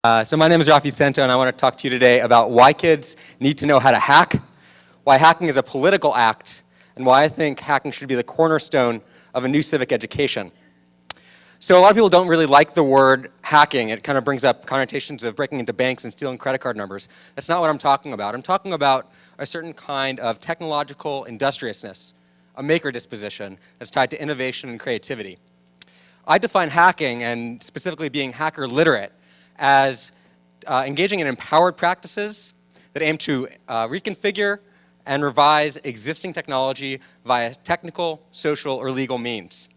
So my name is Rafi Santo, and I want to talk to you today about why kids need to know how to hack, why hacking is a political act, and why I think hacking should be the cornerstone of a new civic education. So a lot of people don't really like the word hacking. It kind of brings up connotations of breaking into banks and stealing credit card numbers. That's not what I'm talking about. I'm talking about a certain kind of technological industriousness, a maker disposition that's tied to innovation and creativity. I define hacking, and specifically being hacker literate, as engaging in empowered practices that aim to reconfigure and revise existing technology via technical, social, or legal means.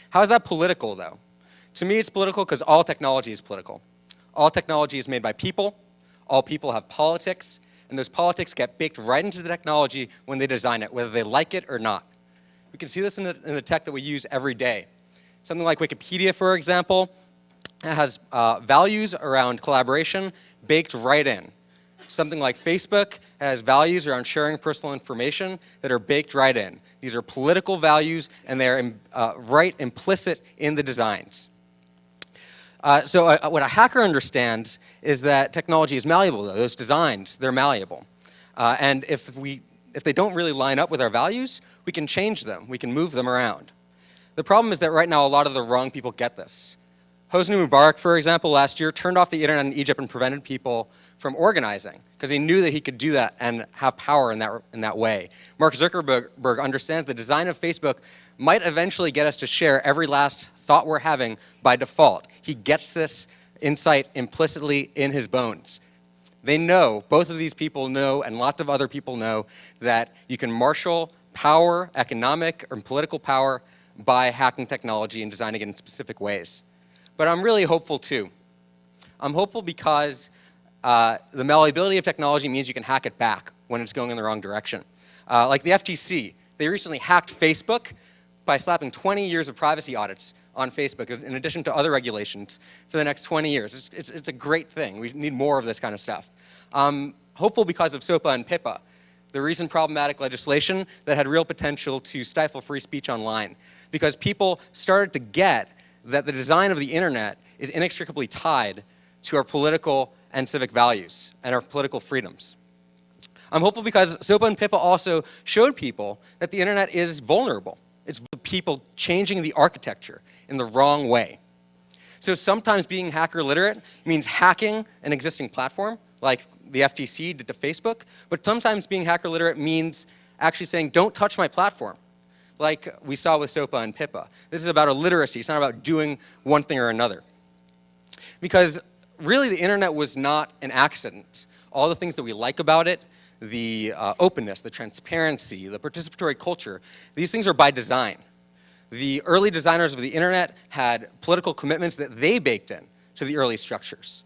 How is that political, though? To me, it's political because all technology is political. All technology is made by people. All people have politics, and those politics get baked right into the technology when they design it, whether they like it or not. We can see this in the tech that we use every day. Something like Wikipedia, for example, has values around collaboration baked right in. Something like Facebook has values around sharing personal information that are baked right in. These are political values, and they're right implicit in the designs. So what a hacker understands is that technology is malleable, though. Those designs, they're malleable. And if they don't really line up with our values, we can change them. We can move them around. The problem is that right now a lot of the wrong people get this. Hosni Mubarak, for example, last year turned off the internet in Egypt and prevented people from organizing because he knew that he could do that and have power in that way. Mark Zuckerberg understands the design of Facebook might eventually get us to share every last thought we're having by default. He gets this insight implicitly in his bones. They know, both of these people know, and lots of other people know, that you can marshal power, economic or political power, by hacking technology and designing it in specific ways. But I'm really hopeful too. I'm hopeful because the malleability of technology means you can hack it back when it's going in the wrong direction. Like the FTC, they recently hacked Facebook by slapping 20 years of privacy audits on Facebook in addition to other regulations for the next 20 years. It's a great thing. We need more of this kind of stuff. Hopeful because of SOPA and PIPA, the recent problematic legislation that had real potential to stifle free speech online, because people started to get that the design of the internet is inextricably tied to our political and civic values and our political freedoms. I'm hopeful because SOPA and PIPA also showed people that the internet is vulnerable. It's people changing the architecture in the wrong way. So sometimes being hacker literate means hacking an existing platform, like the FTC did to Facebook, but sometimes being hacker literate means actually saying, don't touch my platform, like we saw with SOPA and PIPA. This is about a literacy. It's not about doing one thing or another. Because really the internet was not an accident. All the things that we like about it, the openness, the transparency, the participatory culture, these things are by design. The early designers of the internet had political commitments that they baked in to the early structures.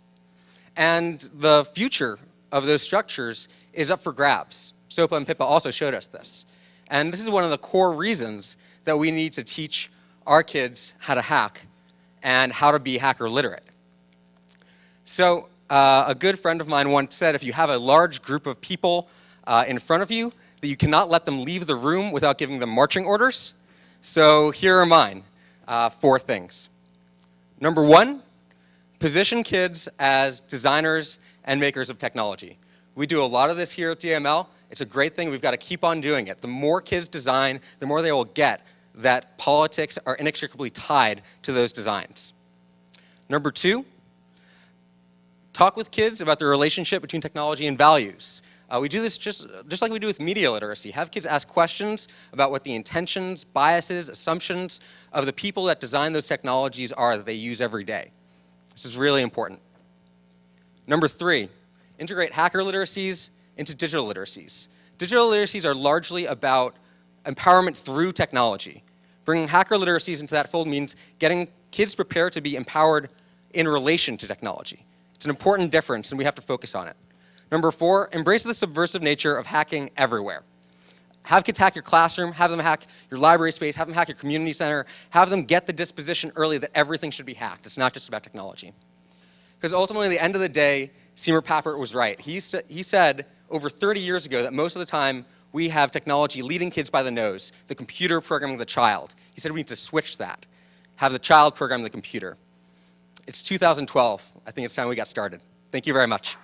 And the future of those structures is up for grabs. SOPA and PIPA also showed us this. And this is one of the core reasons that we need to teach our kids how to hack and how to be hacker literate. So a good friend of mine once said, if you have a large group of people in front of you, that you cannot let them leave the room without giving them marching orders. So here are mine, 4 things. Number 1, position kids as designers and makers of technology. We do a lot of this here at DML. It's a great thing. We've got to keep on doing it. The more kids design, the more they will get that politics are inextricably tied to those designs. Number 2, talk with kids about the relationship between technology and values. We do this just like we do with media literacy. Have kids ask questions about what the intentions, biases, assumptions of the people that design those technologies are that they use every day. This is really important. Number 3, integrate hacker literacies into digital literacies. Digital literacies are largely about empowerment through technology. Bringing hacker literacies into that fold means getting kids prepared to be empowered in relation to technology. It's an important difference, and we have to focus on it. Number 4, embrace the subversive nature of hacking everywhere. Have kids hack your classroom, have them hack your library space, have them hack your community center, have them get the disposition early that everything should be hacked. It's not just about technology. Because ultimately, at the end of the day, Seymour Papert was right. He said over 30 years ago that most of the time we have technology leading kids by the nose, the computer programming the child. He said we need to switch that, have the child program the computer. It's 2012. I think it's time we got started. Thank you very much.